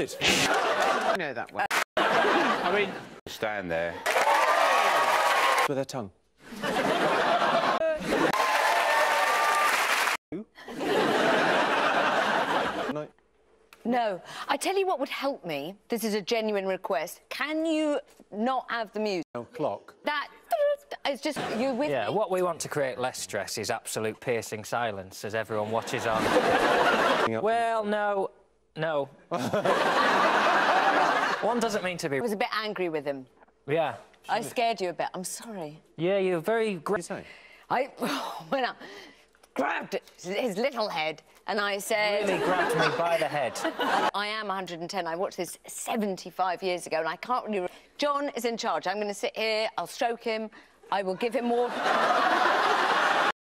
arrested. You know that one. I mean... Stand there. With their tongue. No. No. I tell you what would help me. This is a genuine request. Can you not have the music? No clock. That... It's just... You with Yeah, me? what we want to create less stress is absolute piercing silence as everyone watches on. Well, no. No. One doesn't mean to be... I was a bit angry with him. Yeah. I scared you a bit. I'm sorry. Yeah, you're very... What did you say? I went up, grabbed his little head, and I said... Really grabbed me by the head. I am 110. I watched this 75 years ago, and I can't really... John is in charge. I'm going to sit here, I'll stroke him, I will give him more...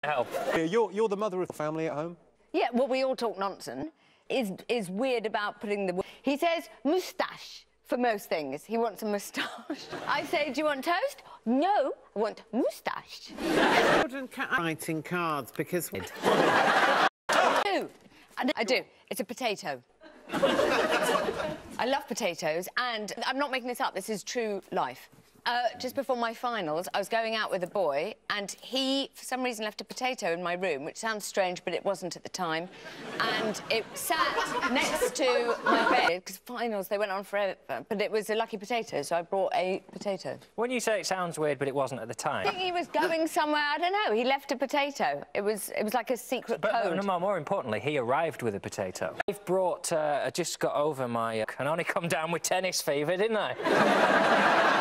Help. Yeah, you're the mother of the family at home? Yeah, well, we all talk nonsense. Is weird about putting the... He says moustache for most things. He wants a moustache. I say, do you want toast? No, I want moustache. Children can't writing cards because... I do. It's a potato. I love potatoes, and I'm not making this up. This is true life. Just before my finals, I was going out with a boy, and he, for some reason, left a potato in my room, which sounds strange, but it wasn't at the time. And it sat next to my bed, because finals, they went on forever, but it was a lucky potato, so I brought a potato. When you say it sounds weird, but it wasn't at the time... I think he was going somewhere, I don't know. He left a potato. It was like a secret code. But more importantly, he arrived with a potato. I've brought... I just got over my... can only come down with tennis fever, didn't I?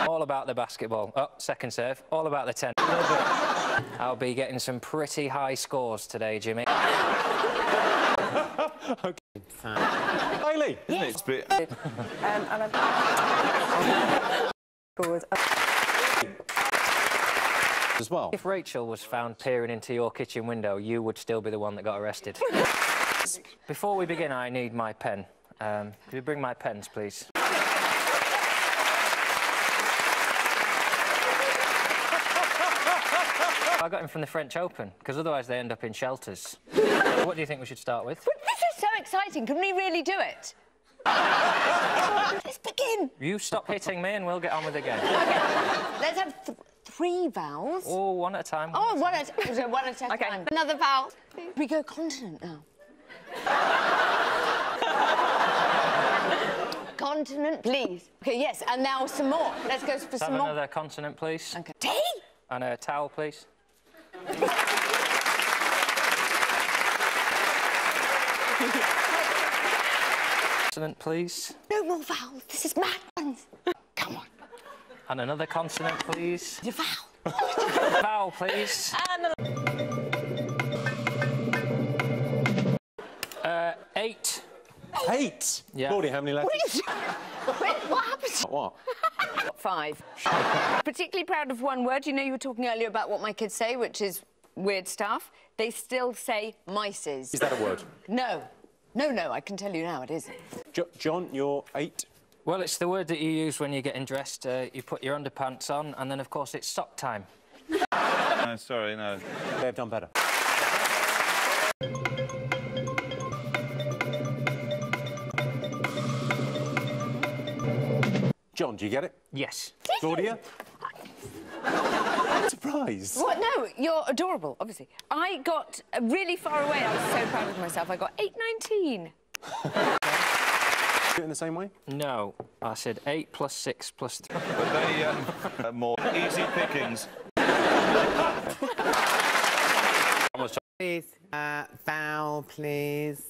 All about the basketball. Oh, second serve. All about the tennis. I'll be getting some pretty high scores today, Jimmy. OK. Hayley, isn't Yes. it? As well. If Rachel was found peering into your kitchen window, you would still be the one that got arrested. Before we begin, I need my pen. Could you bring my pens, please? I got him from the French Open, because otherwise they end up in shelters. What do you think we should start with? But this is so exciting. Can we really do it? Let's begin. You stop hitting me and we'll get on with the game. OK, let's have 3 vowels. Oh, one at a time. Oh, one at a time. OK. Another vowel. We go continent now. Continent, please. OK, yes, and now some more. Let's go for some more. Another consonant, please. OK. Tea? And a towel, please. Consonant, please. No more vowels. This is mad ones. Come on. And another consonant, please. The vowel. Vowel, please. And 8. 8? Yeah. Claudia, how many letters? Wait, what happened? What? 5. Particularly proud of one word. You know, you were talking earlier about what my kids say, which is weird stuff. They still say mices. Is that a word? No. No, no, I can tell you now it isn't. John, you're 8? Well, it's the word that you use when you're getting dressed. You put your underpants on, and then, of course, it's sock time. No, sorry, no. They've done better. John, do you get it? Yes. Claudia? I'm surprised. What? No, you're adorable, obviously. I got really far away. I was so proud of myself. I got 8.19. Do it in the same way? No. I said 8 plus 6 plus 3. But they are more easy pickings. Please, vowel, please.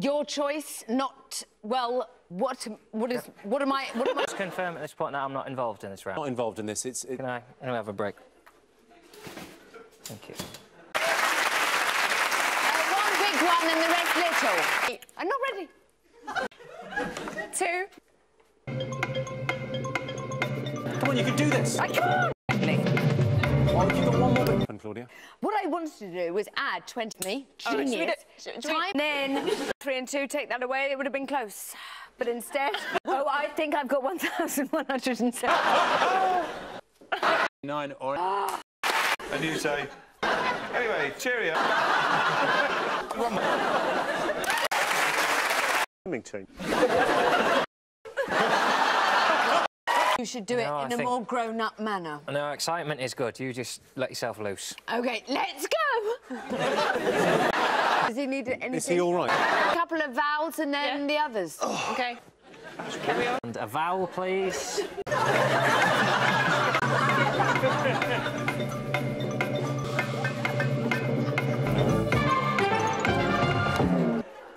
Your choice, not... Well, what am I... Just confirm at this point that I'm not involved in this round. Not involved in this. Can I have a break? Thank you. One big one and the rest little. I'm not ready. 2. Come on, you can do this. I can't. Oh, you've got one more bit. Claudia. What I wanted to do was add 20... Me? Genius. Time. Then 3 and 2, take that away, it would have been close. But instead... Oh, I think I've got 1,107. 9 or... And you say, anyway, cheerio. You should do it in a more grown-up manner. No, excitement is good. You just let yourself loose. OK, let's go! Does he need anything? Is he all right? A couple of vowels and then the others. Oh. OK. And a vowel, please.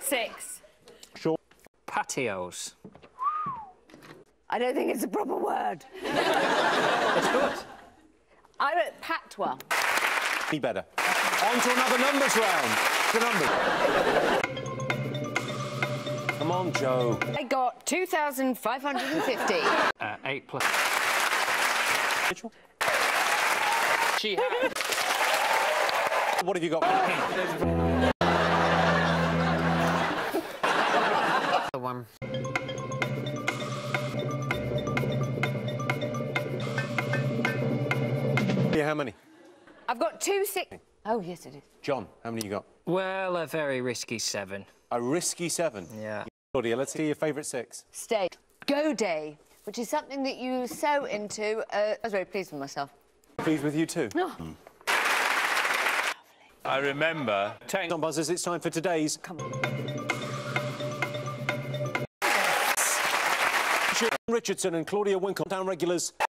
Six. Sure. Patios. I don't think it's a proper word. It's good. I don't... Patois. Be better. On to another numbers round. The numbers. Come on, Joe. I got 2,550. 8 plus. Mitchell? She had. What have you got? The one. Yeah, how many? I've got 2 6. Oh, yes, it is. John, how many you got? Well, a very risky 7. A risky 7. Yeah. Claudia, let's see your favourite 6. Stay. Go day, which is something that you so into. I was very pleased with myself. Pleased with you too. Oh. I remember... On buzzers, it's time for today's... Come on. Richardson and Claudia Winkleman, down regulars.